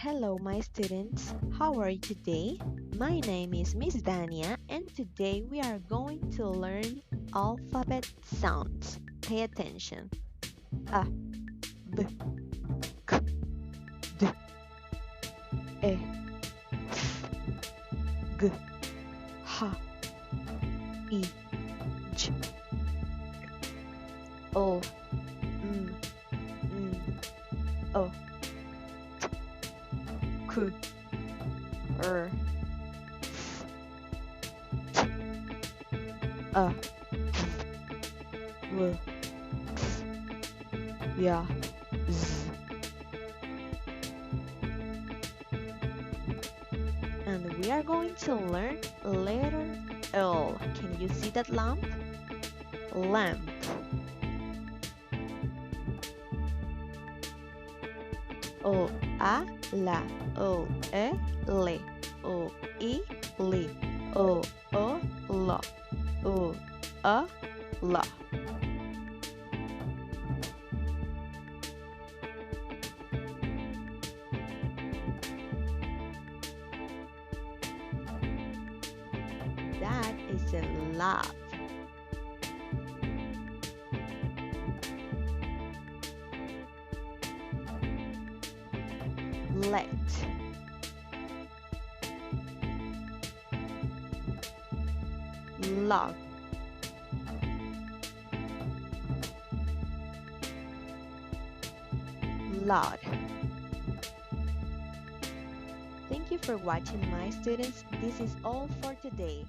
Hello, my students. How are you today? My name is Miss Dania, and today we are going to learn alphabet sounds. Pay attention. A, B, K, D, E, F, G, H, I, J, O, M, N, O, Q, R, S, T, A, W, X, Y, Z. And we are going to learn letter L. Can you see that lamp? Lamp. O, A, la, O, E, le, O, I, li, O, la, O, A, la. That is a laugh. Let. Log. Lot. Thank you for watching, my students. This is all for today.